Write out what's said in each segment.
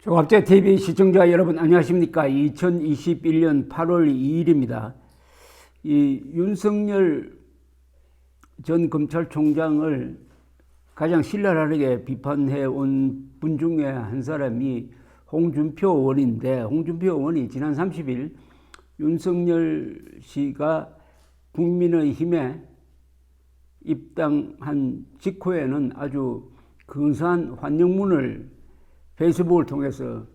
종합제TV 시청자 여러분 안녕하십니까. 2021년 8월 2일입니다. 이 윤석열 전 검찰총장을 가장 신랄하게 비판해 온 분 중에 한 사람이 홍준표 의원인데, 홍준표 의원이 지난 30일 윤석열 씨가 국민의힘에 입당한 직후에는 아주 근사한 환영문을 페이스북을 통해서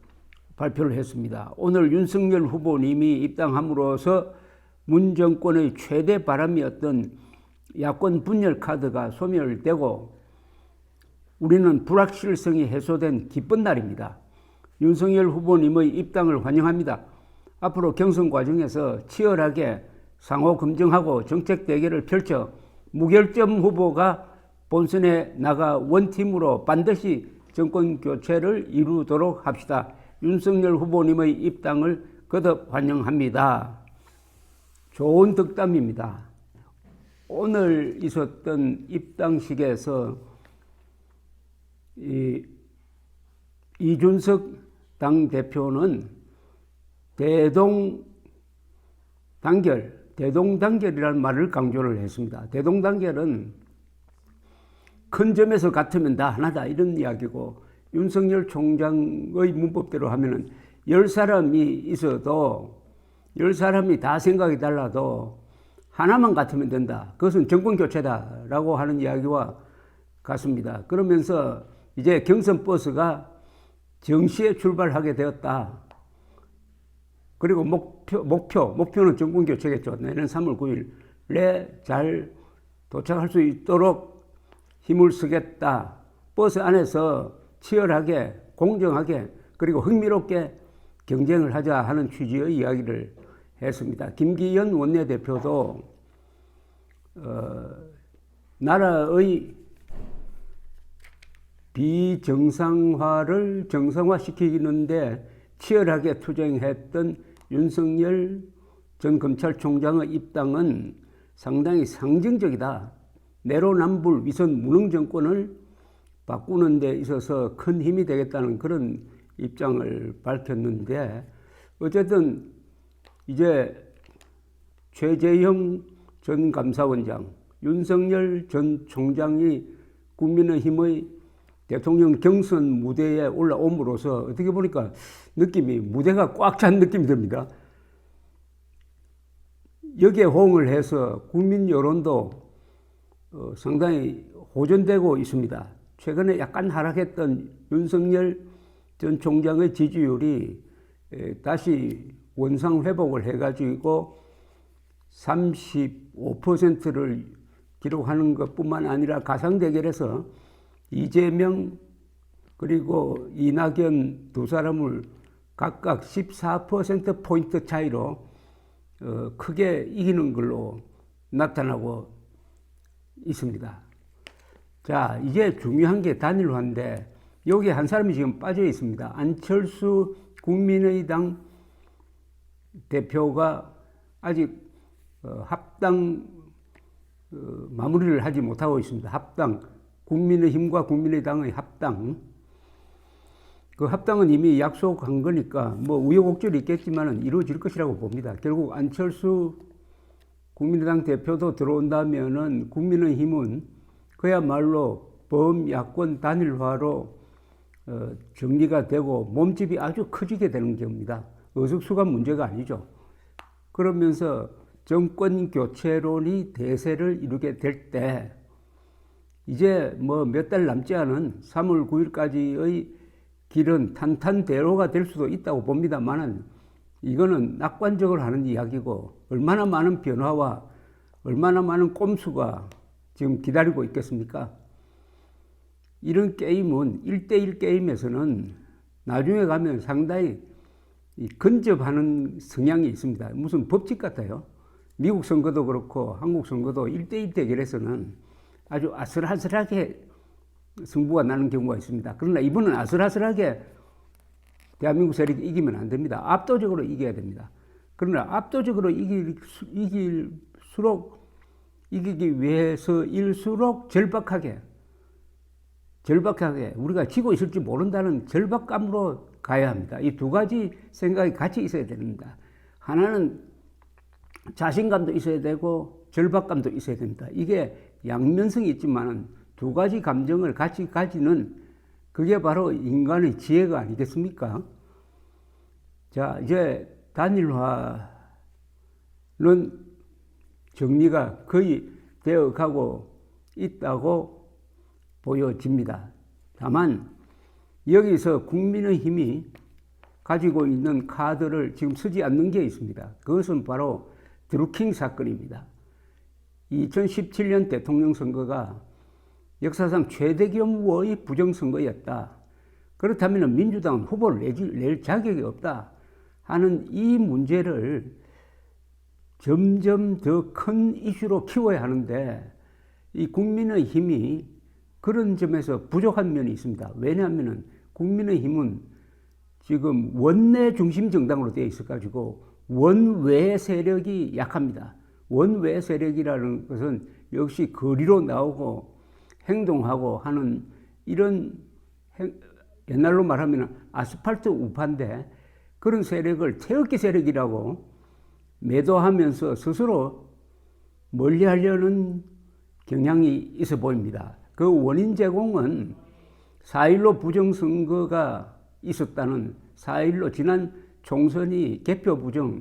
발표를 했습니다. 오늘 윤석열 후보님이 입당함으로써 문 정권의 최대 바람이었던 야권 분열 카드가 소멸되고 우리는 불확실성이 해소된 기쁜 날입니다. 윤석열 후보님의 입당을 환영합니다. 앞으로 경선 과정에서 치열하게 상호 검증하고 정책 대결을 펼쳐 무결점 후보가 본선에 나가 원팀으로 반드시 정권 교체를 이루도록 합시다. 윤석열 후보님의 입당을 거듭 환영합니다. 좋은 덕담입니다. 오늘 있었던 입당식에서 이준석 당대표는 대동단결이라는 말을 강조를 했습니다. 대동단결은 큰 점에서 같으면 다 하나다 이런 이야기고, 윤석열 총장의 문법대로 하면은 10사람이 있어도 10사람이 다 생각이 달라도 하나만 같으면 된다. 그것은 정권 교체다라고 하는 이야기와 같습니다. 그러면서 이제 경선 버스가 정시에 출발하게 되었다. 그리고 목표는 정권 교체겠죠. 내년 3월 9일에 잘 도착할 수 있도록 힘을 쓰겠다. 버스 안에서 치열하게, 공정하게, 그리고 흥미롭게 경쟁을 하자 하는 취지의 이야기를 했습니다. 김기현 원내대표도 나라의 비정상화를 정상화시키는데 치열하게 투쟁했던 윤석열 전 검찰총장의 입당은 상당히 상징적이다. 내로남불 위선 무능 정권을 바꾸는 데 있어서 큰 힘이 되겠다는 그런 입장을 밝혔는데, 어쨌든 이제 최재형 전 감사원장, 윤석열 전 총장이 국민의힘의 대통령 경선 무대에 올라옴으로써 어떻게 보니까 느낌이, 무대가 꽉 찬 느낌이 듭니다. 여기에 호응을 해서 국민 여론도 상당히 호전되고 있습니다. 최근에 약간 하락했던 윤석열 전 총장의 지지율이 다시 원상 회복을 해가지고 35%를 기록하는 것뿐만 아니라 가상 대결에서 이재명 그리고 이낙연 두 사람을 각각 14%포인트 차이로 크게 이기는 걸로 나타나고 있습니다. 자, 이제 중요한 게 단일화인데, 여기에 한 사람이 지금 빠져 있습니다. 안철수 국민의당 대표가 아직 합당 마무리를 하지 못하고 있습니다. 합당, 국민의힘과 국민의당의 합당. 그 합당은 이미 약속한 거니까 뭐 우여곡절이 있겠지만 이루어질 것이라고 봅니다. 결국 안철수 국민의당 대표도 들어온다면은 국민의힘은 그야말로 범야권 단일화로 정리가 되고 몸집이 아주 커지게 되는 겁니다. 의석수가 문제가 아니죠. 그러면서 정권 교체론이 대세를 이루게 될 때, 이제 뭐 몇 달 남지 않은 3월 9일까지의 길은 탄탄대로가 될 수도 있다고 봅니다만은, 이거는 낙관적으로 하는 이야기고, 얼마나 많은 변화와 얼마나 많은 꼼수가 지금 기다리고 있겠습니까? 이런 게임은 1대1 게임에서는 나중에 가면 상당히 근접하는 성향이 있습니다. 무슨 법칙 같아요. 미국 선거도 그렇고 한국 선거도 1대1 대결에서는 아주 아슬아슬하게 승부가 나는 경우가 있습니다. 그러나 이번은 아슬아슬하게 대한민국 세력이 이기면 안 됩니다. 압도적으로 이겨야 됩니다. 그러나 압도적으로 이기기 위해서일수록 절박하게 우리가 지고 있을지 모른다는 절박감으로 가야 합니다. 이 두 가지 생각이 같이 있어야 됩니다. 하나는 자신감도 있어야 되고 절박감도 있어야 됩니다. 이게 양면성이 있지만은 두 가지 감정을 같이 가지는 그게 바로 인간의 지혜가 아니겠습니까? 자, 이제 단일화는 정리가 거의 되어 가고 있다고 보여집니다. 다만 여기서 국민의힘이 가지고 있는 카드를 지금 쓰지 않는 게 있습니다. 그것은 바로 드루킹 사건입니다. 2017년 대통령 선거가 역사상 최대 규모의 부정선거였다. 그렇다면 민주당은 후보를 낼 자격이 없다 하는 이 문제를 점점 더 큰 이슈로 키워야 하는데 이 국민의힘이 그런 점에서 부족한 면이 있습니다. 왜냐하면 국민의힘은 지금 원내 중심 정당으로 되어 있어가지고 원외 세력이 약합니다. 원외 세력이라는 것은 역시 거리로 나오고 행동하고 하는 이런 옛날로 말하면 아스팔트 우파인데 그런 세력을 태극기 세력이라고 매도하면서 스스로 멀리하려는 경향이 있어 보입니다. 그 원인 제공은 4.15 부정선거가 있었다는 4.15 지난 총선이 개표 부정에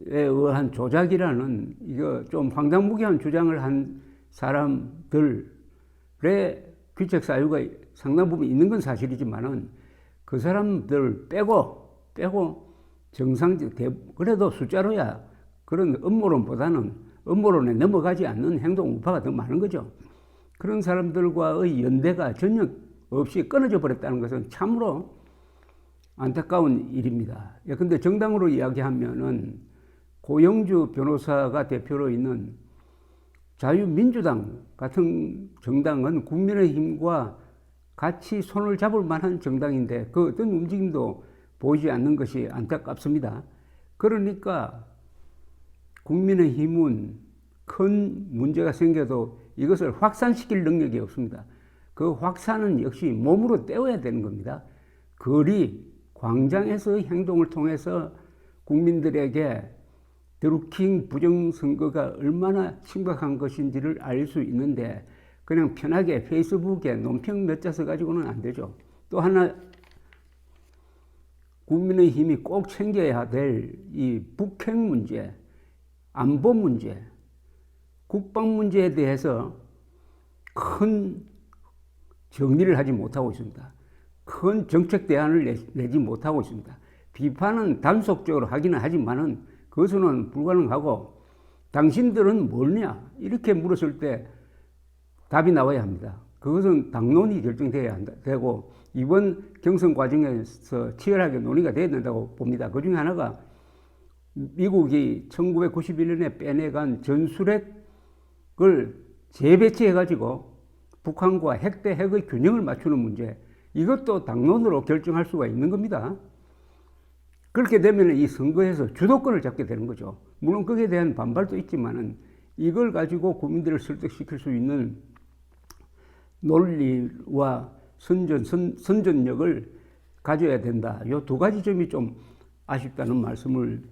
의한 조작이라는 이거 좀 황당무계한 주장을 한 사람들의 귀책 사유가 상당 부분 있는 건 사실이지만은 그 사람들 빼고 정상적 그래도 숫자로야 그런 음모론보다는 음모론에 넘어가지 않는 행동 우파가 더 많은 거죠. 그런 사람들과의 연대가 전혀 없이 끊어져 버렸다는 것은 참으로 안타까운 일입니다. 근데 정당으로 이야기하면은 고영주 변호사가 대표로 있는 자유민주당 같은 정당은 국민의힘과 같이 손을 잡을 만한 정당인데 그 어떤 움직임도 보이지 않는 것이 안타깝습니다. 그러니까 국민의힘은 큰 문제가 생겨도 이것을 확산시킬 능력이 없습니다. 그 확산은 역시 몸으로 때워야 되는 겁니다. 거리, 광장에서의 행동을 통해서 국민들에게 드루킹 부정선거가 얼마나 심각한 것인지를 알 수 있는데 그냥 편하게 페이스북에 논평 몇 자 써가지고는 안 되죠. 또 하나 국민의힘이 꼭 챙겨야 될 이 북핵 문제, 안보 문제, 국방 문제에 대해서 큰 정리를 하지 못하고 있습니다. 큰 정책 대안을 내지 못하고 있습니다. 비판은 단속적으로 하기는 하지만은 그것은 불가능하고 당신들은 뭐냐 이렇게 물었을 때 답이 나와야 합니다. 그것은 당론이 결정돼야 되고 이번 경선 과정에서 치열하게 논의가 돼야 된다고 봅니다. 그 중에 하나가 미국이 1991년에 빼내간 전술핵을 재배치해가지고 북한과 핵 대 핵의 균형을 맞추는 문제, 이것도 당론으로 결정할 수가 있는 겁니다. 그렇게 되면 이 선거에서 주도권을 잡게 되는 거죠. 물론 거기에 대한 반발도 있지만은 이걸 가지고 국민들을 설득시킬 수 있는 논리와 선전력을 가져야 된다. 이 두 가지 점이 좀 아쉽다는 말씀을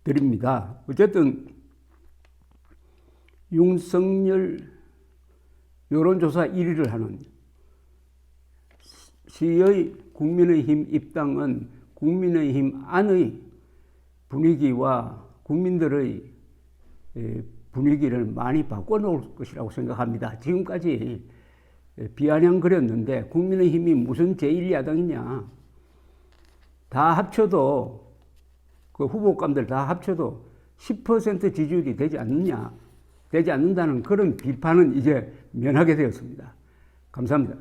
드립니다. 어쨌든 윤석열 여론조사 1위를 하는 시의 국민의힘 입당은 국민의힘 안의 분위기와 국민들의 분위기를 많이 바꿔놓을 것이라고 생각합니다. 지금까지 비아냥거렸는데 국민의힘이 무슨 제1야당이냐. 다 합쳐도 그 후보감들 다 합쳐도 10% 지지율이 되지 않는다는 그런 비판은 이제 면하게 되었습니다. 감사합니다.